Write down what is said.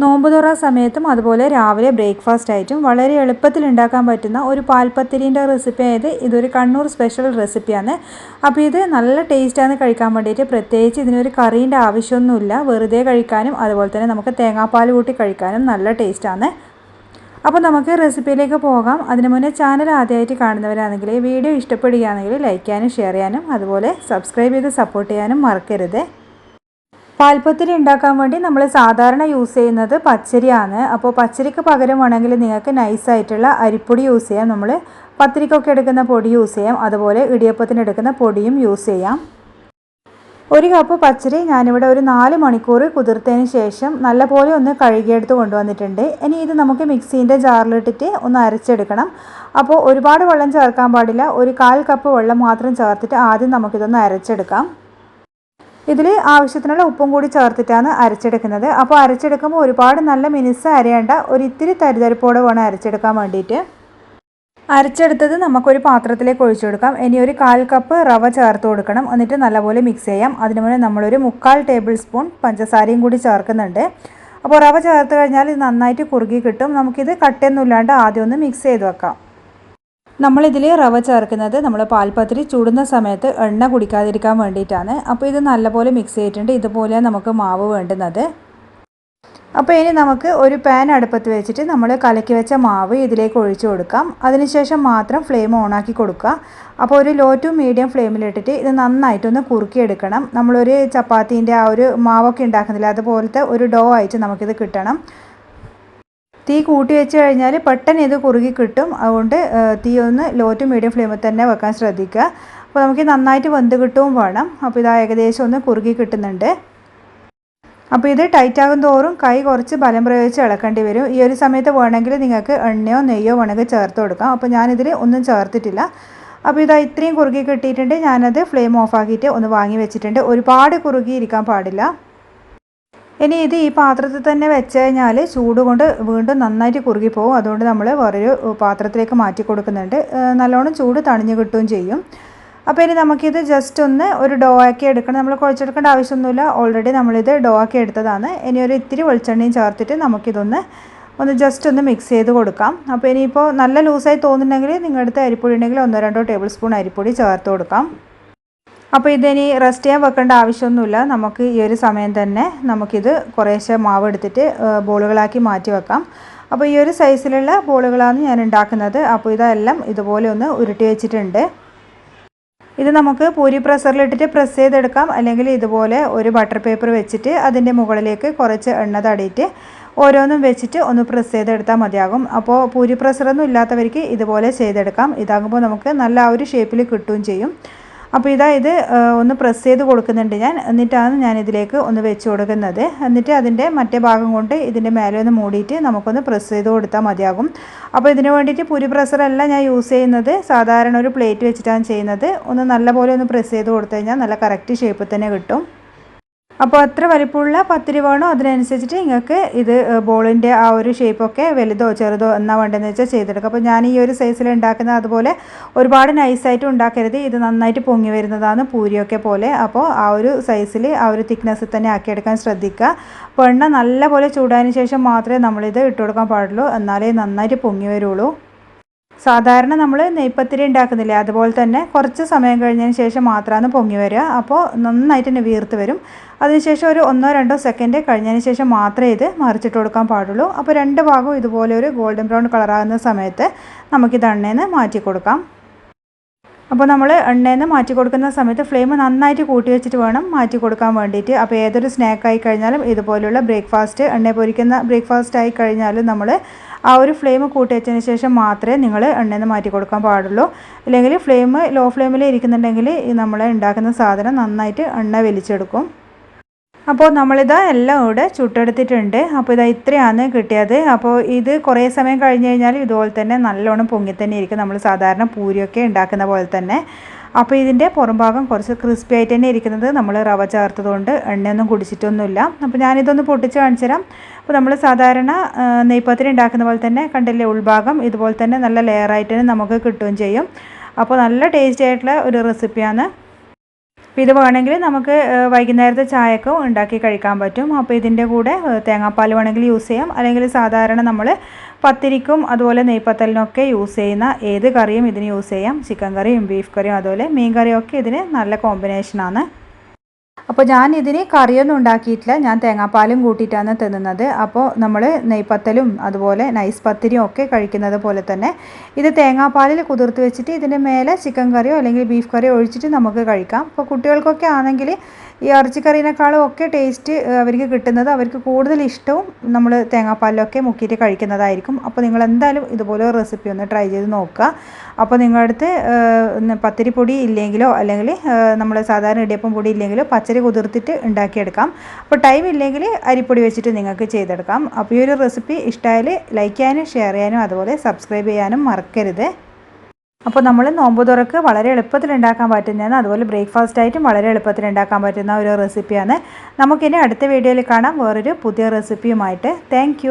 നോമ്പ് തുറ സമയത്തും അതുപോലെ രാവിലെ ബ്രേക്ക്ഫാസ്റ്റ് ആയിട്ടും വളരെ എളുപ്പത്തിൽ ഉണ്ടാക്കാൻ പറ്റുന്ന ഒരു പാൽപ്പത്തിരിൻ്റെ റെസിപ്പി ആയത് ഇതൊരു കണ്ണൂർ സ്പെഷ്യൽ റെസിപ്പിയാണ്. അപ്പോൾ ഇത് നല്ല ടേസ്റ്റാണ് കഴിക്കാൻ വേണ്ടിയിട്ട്. പ്രത്യേകിച്ച് ഇതിനൊരു കറീൻ്റെ ആവശ്യമൊന്നുമില്ല. വെറുതെ കഴിക്കാനും അതുപോലെ തന്നെ നമുക്ക് തേങ്ങാപ്പാൽ കൂട്ടി കഴിക്കാനും നല്ല ടേസ്റ്റാണ്. അപ്പോൾ നമുക്ക് റെസിപ്പിയിലേക്ക് പോകാം. അതിന് മുന്നേ ചാനൽ ആദ്യമായിട്ട് കാണുന്നവരാണെങ്കിൽ വീഡിയോ ഇഷ്ടപ്പെടുകയാണെങ്കിൽ ലൈക്ക് ചെയ്യാനും ഷെയർ ചെയ്യാനും അതുപോലെ സബ്സ്ക്രൈബ് ചെയ്ത് സപ്പോർട്ട് ചെയ്യാനും മറക്കരുത്. പാൽപ്പത്തിരി ഉണ്ടാക്കാൻ വേണ്ടി നമ്മൾ സാധാരണ യൂസ് ചെയ്യുന്നത് പച്ചരിയാണ്. അപ്പോൾ പച്ചരിക്ക് പകരം വേണമെങ്കിൽ നിങ്ങൾക്ക് നൈസായിട്ടുള്ള അരിപ്പൊടി യൂസ് ചെയ്യാം. നമ്മൾ പത്തിരിക്കൊക്കെ എടുക്കുന്ന പൊടി യൂസ് ചെയ്യാം. അതുപോലെ ഇടിയപ്പത്തിന് എടുക്കുന്ന പൊടിയും യൂസ് ചെയ്യാം. ഒരു കപ്പ് പച്ചരി ഞാനിവിടെ ഒരു 4 മണിക്കൂർ കുതിർത്തതിന് ശേഷം നല്ലപോലെ ഒന്ന് കഴുകിയെടുത്ത് കൊണ്ടുവന്നിട്ടുണ്ട്. ഇനി ഇത് നമുക്ക് മിക്സീൻ്റെ ജാറിലിട്ടിട്ട് ഒന്ന് അരച്ചെടുക്കണം. അപ്പോൾ ഒരുപാട് വെള്ളം ചേർക്കാൻ പാടില്ല. ഒരു 1/4 കപ്പ് വെള്ളം മാത്രം ചേർത്തിട്ട് ആദ്യം നമുക്കിതൊന്ന് അരച്ചെടുക്കാം. ഇതിൽ ആവശ്യത്തിനുള്ള ഉപ്പും കൂടി ചേർത്തിട്ടാണ് അരച്ചെടുക്കുന്നത്. അപ്പോൾ അരച്ചെടുക്കുമ്പോൾ ഒരുപാട് നല്ല മിനുസ് അരയേണ്ട, ഒരു ഇത്തിരി തരിതരിപ്പോടെ വേണം അരച്ചെടുക്കാൻ വേണ്ടിയിട്ട്. അരച്ചെടുത്തത് നമുക്കൊരു പാത്രത്തിലേക്ക് ഒഴിച്ചു കൊടുക്കാം. ഇനി ഒരു 1/4 കപ്പ് റവ ചേർത്ത് കൊടുക്കണം. എന്നിട്ട് നല്ലപോലെ മിക്സ് ചെയ്യാം. അതിന് മുന്നേ നമ്മളൊരു 3/4 ടേബിൾ സ്പൂൺ പഞ്ചസാരയും കൂടി ചേർക്കുന്നുണ്ട്. അപ്പോൾ റവ ചേർത്ത് കഴിഞ്ഞാൽ ഇത് നന്നായിട്ട് കുറുകി കിട്ടും. നമുക്കിത് കട്ടയൊന്നും ഇല്ലാണ്ട് ആദ്യം ഒന്ന് മിക്സ് ചെയ്ത് വെക്കാം. നമ്മളിതിൽ റവ ചേർക്കുന്നത് നമ്മൾ പാൽപ്പത്തിരി ചൂടുന്ന സമയത്ത് എണ്ണ കുടിക്കാതിരിക്കാൻ വേണ്ടിയിട്ടാണ്. അപ്പോൾ ഇത് നല്ലപോലെ മിക്സ് ചെയ്തിട്ടുണ്ട്. ഇതുപോലെ നമുക്ക് മാവ് വേണ്ടുന്നത്. അപ്പോൾ ഇനി നമുക്ക് ഒരു പാൻ അടുപ്പത്ത് വെച്ചിട്ട് നമ്മൾ കലക്കി വെച്ച മാവ് ഇതിലേക്ക് ഒഴിച്ചു കൊടുക്കാം. അതിനുശേഷം മാത്രം ഫ്ലെയിം ഓണാക്കി കൊടുക്കുക. അപ്പോൾ ഒരു ലോ ടു മീഡിയം ഫ്ലെയിമിലിട്ടിട്ട് ഇത് നന്നായിട്ടൊന്ന് കുറുക്കിയെടുക്കണം. നമ്മളൊരു ചപ്പാത്തീൻ്റെ ആ ഒരു മാവൊക്കെ ഉണ്ടാക്കുന്നില്ല, അതുപോലത്തെ ഒരു ഡോ ആയിട്ട് നമുക്കിത് കിട്ടണം. തീ കൂട്ടി വെച്ച് കഴിഞ്ഞാൽ പെട്ടെന്ന് ഇത് കുറുകി കിട്ടും. അതുകൊണ്ട് തീ ഒന്ന് ലോ ടു മീഡിയം ഫ്ലെയിമിൽ തന്നെ വെക്കാൻ ശ്രദ്ധിക്കുക. അപ്പോൾ നമുക്ക് നന്നായിട്ട് വെന്ത് കിട്ടുകയും വേണം. അപ്പോൾ ഇത് ഏകദേശം ഒന്ന് കുറുകി കിട്ടുന്നുണ്ട്. അപ്പോൾ ഇത് ടൈറ്റ് ആകും തോറും കൈ കുറച്ച് ബലം പ്രയോഗിച്ച് ഇളക്കേണ്ടി വരും. ഈ ഒരു സമയത്ത് വേണമെങ്കിൽ നിങ്ങൾക്ക് എണ്ണയോ നെയ്യോ വേണമെങ്കിൽ ചേർത്ത് കൊടുക്കാം. അപ്പോൾ ഞാനിതിൽ ഒന്നും ചേർത്തിട്ടില്ല. അപ്പോൾ ഇതാ ഇത്രയും കുറുകി കിട്ടിയിട്ടുണ്ട്. ഞാനത് ഫ്ലെയിം ഓഫാക്കിയിട്ട് ഒന്ന് വാങ്ങി വെച്ചിട്ടുണ്ട്. ഒരുപാട് കുറുകി ഇരിക്കാൻ പാടില്ല. ഇനി ഇത് ഈ പാത്രത്തിൽ തന്നെ വെച്ച് കഴിഞ്ഞാൽ ചൂട് കൊണ്ട് വീണ്ടും നന്നായിട്ട് കുറുകി പോകും. അതുകൊണ്ട് നമ്മൾ വേറൊരു പാത്രത്തിലേക്ക് മാറ്റി കൊടുക്കുന്നുണ്ട്. നല്ലോണം ചൂട് തണിഞ്ഞ് കിട്ടുകയും ചെയ്യും. അപ്പോൾ ഇനി നമുക്കിത് ജസ്റ്റ് ഒന്ന് ഒരു ഡോ ആക്കി എടുക്കണം. നമ്മൾ കുഴച്ചെടുക്കേണ്ട ആവശ്യമൊന്നുമില്ല. ഓൾറെഡി നമ്മളിത് ഡോ ആക്കി എടുത്തതാണ്. ഇനി ഒരു ഇത്തിരി വെളിച്ചെണ്ണയും ചേർത്തിട്ട് നമുക്കിതൊന്ന് ജസ്റ്റ് ഒന്ന് മിക്സ് ചെയ്ത് കൊടുക്കാം. അപ്പോൾ ഇനിയിപ്പോൾ നല്ല ലൂസായി തോന്നുന്നുണ്ടെങ്കിൽ നിങ്ങളുടെ അടുത്ത് അരിപ്പൊടി ഉണ്ടെങ്കിൽ 1-2 ടേബിൾ സ്പൂൺ അരിപ്പൊടി ചേർത്ത് കൊടുക്കാം. അപ്പോൾ ഇതിനി റെസ്റ്റ് ചെയ്യാൻ വെക്കേണ്ട ആവശ്യമൊന്നുമില്ല. നമുക്ക് ഈ ഒരു സമയം തന്നെ നമുക്കിത് കുറേശ്ശെ മാവ് എടുത്തിട്ട് ബോളുകളാക്കി മാറ്റി വെക്കാം. അപ്പോൾ ഈ ഒരു സൈസിലുള്ള ബോളുകളാണ് ഞാൻ ഉണ്ടാക്കുന്നത്. അപ്പോൾ ഇതെല്ലാം ഇതുപോലെ ഒന്ന് ഉരുട്ടി വെച്ചിട്ടുണ്ട്. ഇത് നമുക്ക് പൂരി പ്രസ്സറിലിട്ടിട്ട് പ്രസ് ചെയ്തെടുക്കാം. അല്ലെങ്കിൽ ഇതുപോലെ ഒരു ബട്ടർ പേപ്പർ വെച്ചിട്ട് അതിൻ്റെ മുകളിലേക്ക് കുറച്ച് എണ്ണ തടയിട്ട് ഓരോന്നും വെച്ചിട്ട് ഒന്ന് പ്രസ് ചെയ്തെടുത്താൽ മതിയാകും. അപ്പോൾ പൂരി പ്രസ്സറൊന്നും ഇല്ലാത്തവർക്ക് ഇതുപോലെ ചെയ്തെടുക്കാം. ഇതാകുമ്പോൾ നമുക്ക് നല്ല ആ ഒരു ഷേപ്പിൽ കിട്ടുകയും ചെയ്യും. അപ്പോൾ ഇത് ഒന്ന് പ്രസ് ചെയ്ത് കൊടുക്കുന്നുണ്ട് ഞാൻ. എന്നിട്ടാണ് ഞാൻ ഇതിലേക്ക് ഒന്ന് വെച്ച് കൊടുക്കുന്നത്. എന്നിട്ട് അതിൻ്റെ മറ്റേ ഭാഗം കൊണ്ട് ഇതിൻ്റെ മേലെ ഒന്ന് മൂടിയിട്ട് നമുക്കൊന്ന് പ്രസ് ചെയ്ത് കൊടുത്താൽ മതിയാകും. അപ്പോൾ ഇതിന് വേണ്ടിയിട്ട് പൂരി പ്രസ്സറല്ല ഞാൻ യൂസ് ചെയ്യുന്നത്. സാധാരണ ഒരു പ്ലേറ്റ് വെച്ചിട്ടാണ് ചെയ്യുന്നത്. ഒന്ന് നല്ലപോലെ ഒന്ന് പ്രസ് ചെയ്ത് കൊടുത്തു കഴിഞ്ഞാൽ നല്ല കറക്റ്റ് ഷേപ്പിൽ തന്നെ കിട്ടും. അപ്പോൾ എത്ര വലിപ്പമുള്ള പത്തിരി വേണോ അതിനനുസരിച്ചിട്ട് നിങ്ങൾക്ക് ഇത് ബോളിൻ്റെ ആ ഒരു ഷേപ്പൊക്കെ വലുതോ ചെറുതോ എന്നാ വേണ്ടതെന്ന് വെച്ചാൽ ചെയ്തെടുക്കുക. അപ്പോൾ ഞാൻ ഈ ഒരു സൈസിൽ ഉണ്ടാക്കുന്നത്. അതുപോലെ ഒരുപാട് നൈസായിട്ട് ഉണ്ടാക്കരുത്. ഇത് നന്നായിട്ട് പൊങ്ങി വരുന്നതാണ് പൂരിയൊക്കെ പോലെ. അപ്പോൾ ആ ഒരു സൈസിൽ ആ ഒരു തിക്നെസ്സിൽ തന്നെ ആക്കിയെടുക്കാൻ ശ്രദ്ധിക്കുക. അപ്പോൾ എണ്ണ നല്ലപോലെ ചൂടായതിന് ശേഷം മാത്രമേ നമ്മളിത് ഇട്ട് കൊടുക്കാൻ പാടുള്ളൂ. എന്നാലേ നന്നായിട്ട് പൊങ്ങി വരുള്ളൂ. സാധാരണ നമ്മൾ നെയ്പ്പത്തിരി ഉണ്ടാക്കുന്നില്ലേ, അതുപോലെ തന്നെ കുറച്ച് സമയം കഴിഞ്ഞതിന് ശേഷം മാത്രമാണ് പൊങ്ങി വരിക. അപ്പോൾ നന്നായിട്ട് തന്നെ വീർത്ത് വരും. അതിനുശേഷം ഒരു 1-2 സെക്കൻഡ് കഴിഞ്ഞതിന് ശേഷം മാത്രമേ ഇത് മറിച്ചിട്ട് കൊടുക്കാൻ പാടുള്ളൂ. അപ്പോൾ 2 ഭാഗവും ഇതുപോലെ ഒരു ഗോൾഡൻ ബ്രൗൺ കളറാകുന്ന സമയത്ത് നമുക്കിത് എണ്ണയിൽ നിന്ന് മാറ്റി കൊടുക്കാം. അപ്പോൾ നമ്മൾ എണ്ണയിൽ നിന്ന് മാറ്റി കൊടുക്കുന്ന സമയത്ത് ഫ്ലെയിം നന്നായിട്ട് കൂട്ടി വെച്ചിട്ട് വേണം മാറ്റി കൊടുക്കാൻ വേണ്ടിയിട്ട്. അപ്പോൾ ഏതൊരു സ്നാക്കായി കഴിഞ്ഞാലും ഇതുപോലുള്ള ബ്രേക്ക്ഫാസ്റ്റ്, എണ്ണ പൊരിക്കുന്ന ബ്രേക്ക്ഫാസ്റ്റ് ആയി കഴിഞ്ഞാലും നമ്മൾ ആ ഒരു ഫ്ലെയിം കൂട്ടി വെച്ചതിന് ശേഷം മാത്രമേ നിങ്ങൾ എണ്ണയിൽ നിന്ന് മാറ്റി കൊടുക്കാൻ പാടുള്ളൂ. ഇല്ലെങ്കിൽ ഫ്ലെയിം ലോ ഫ്ലെയിമിൽ ഇരിക്കുന്നുണ്ടെങ്കിൽ നമ്മൾ ഉണ്ടാക്കുന്ന സാധനം നന്നായിട്ട് എണ്ണ വലിച്ചെടുക്കും. അപ്പോൾ നമ്മളിതാ എല്ലാം ഇവിടെ ചുട്ടെടുത്തിട്ടുണ്ട്. അപ്പോൾ ഇതാ ഇത്രയാണ് കിട്ടിയത്. അപ്പോൾ ഇത് കുറേ സമയം കഴിഞ്ഞ് കഴിഞ്ഞാൽ ഇതുപോലെ തന്നെ നല്ലോണം പൊങ്ങി തന്നെ ഇരിക്കും. നമ്മൾ സാധാരണ പൂരിയൊക്കെ ഉണ്ടാക്കുന്ന പോലെ തന്നെ. അപ്പോൾ ഇതിൻ്റെ പുറം ഭാഗം കുറച്ച് ക്രിസ്പി ആയിട്ട് തന്നെ ഇരിക്കുന്നത്. നമ്മൾ റവ ചേർത്തതുകൊണ്ട് എണ്ണയൊന്നും കുടിച്ചിട്ടൊന്നുമില്ല. അപ്പോൾ ഞാനിതൊന്ന് പൊട്ടിച്ച് കാണിച്ചു തരാം. അപ്പോൾ നമ്മൾ സാധാരണ നെയ്പ്പത്തിരി ഉണ്ടാക്കുന്ന പോലെ തന്നെ കണ്ടില്ലേ, ഉൾഭാഗം ഇതുപോലെ തന്നെ നല്ല ലെയറായിട്ട് തന്നെ നമുക്ക് കിട്ടുകയും ചെയ്യും. അപ്പോൾ നല്ല ടേസ്റ്റി ആയിട്ടുള്ള ഒരു റെസിപ്പിയാണ്. അപ്പോൾ ഇത് വേണമെങ്കിൽ നമുക്ക് വൈകുന്നേരത്തെ ചായക്കും ഉണ്ടാക്കി കഴിക്കാൻ പറ്റും. അപ്പോൾ ഇതിൻ്റെ കൂടെ തേങ്ങാപ്പാൽ വേണമെങ്കിൽ യൂസ് ചെയ്യാം, അല്ലെങ്കിൽ സാധാരണ നമ്മൾ പത്തിരിക്കും അതുപോലെ നെയ്പ്പത്തലിനൊക്കെ യൂസ് ചെയ്യുന്ന ഏത് കറിയും ഇതിന് യൂസ് ചെയ്യാം. ചിക്കൻ കറിയും ബീഫ് കറിയും അതുപോലെ മീൻ കറിയൊക്കെ ഇതിന് നല്ല കോമ്പിനേഷനാണ്. അപ്പോൾ ഞാൻ ഇതിന് കറിയൊന്നും ഉണ്ടാക്കിയിട്ടില്ല, ഞാൻ തേങ്ങാപ്പാലും കൂട്ടിയിട്ടാണ് തിന്നുന്നത്. അപ്പോൾ നമ്മൾ നെയ്പ്പത്തലും അതുപോലെ നൈസ് പത്തിരിയും ഒക്കെ കഴിക്കുന്നത് പോലെ തന്നെ ഇത് തേങ്ങാപ്പാലിൽ കുതിർത്ത് വെച്ചിട്ട് ഇതിൻ്റെ മേലെ ചിക്കൻ കറിയോ അല്ലെങ്കിൽ ബീഫ് കറിയോ ഒഴിച്ചിട്ട് നമുക്ക് കഴിക്കാം. അപ്പോൾ കുട്ടികൾക്കൊക്കെ ആണെങ്കിൽ ഈ ഇറച്ചിക്കറീനേക്കാളും ഒക്കെ ടേസ്റ്റ് അവർക്ക് കിട്ടുന്നത്, അവർക്ക് കൂടുതൽ ഇഷ്ടവും നമ്മൾ തേങ്ങാപ്പാലിലൊക്കെ മുക്കിയിട്ട് കഴിക്കുന്നതായിരിക്കും. അപ്പോൾ നിങ്ങൾ എന്തായാലും ഇതുപോലെ റെസിപ്പി ഒന്ന് ട്രൈ ചെയ്ത് നോക്കുക. അപ്പോൾ നിങ്ങളുടെ അടുത്ത് പത്തിരിപ്പൊടി ഇല്ലെങ്കിലോ അല്ലെങ്കിൽ നമ്മൾ സാധാരണ ഇടിയപ്പം പൊടി ഇല്ലെങ്കിലോ പച്ചരി കുതിർത്തിട്ട് ഉണ്ടാക്കിയെടുക്കാം. അപ്പോൾ ടൈം ഇല്ലെങ്കിൽ അരിപ്പൊടി വെച്ചിട്ട് നിങ്ങൾക്ക് ചെയ്തെടുക്കാം. അപ്പോൾ ഈ ഒരു റെസിപ്പി ഇഷ്ടമായാൽ ലൈക്ക് ചെയ്യാനും ഷെയർ ചെയ്യാനും അതുപോലെ സബ്സ്ക്രൈബ് ചെയ്യാനും മറക്കരുത്. അപ്പോൾ നമ്മൾ നോമ്പ് തുറക്ക് വളരെ എളുപ്പത്തിൽ ഉണ്ടാക്കാൻ പറ്റുന്നതാണ്, അതുപോലെ ബ്രേക്ക്ഫാസ്റ്റ് ആയിട്ടും വളരെ എളുപ്പത്തിൽ ഉണ്ടാക്കാൻ പറ്റുന്ന ഒരു റെസിപ്പിയാണ്. നമുക്കിനി അടുത്ത വീഡിയോയിൽ കാണാം വേറൊരു പുതിയ റെസിപ്പിയുമായിട്ട്. താങ്ക്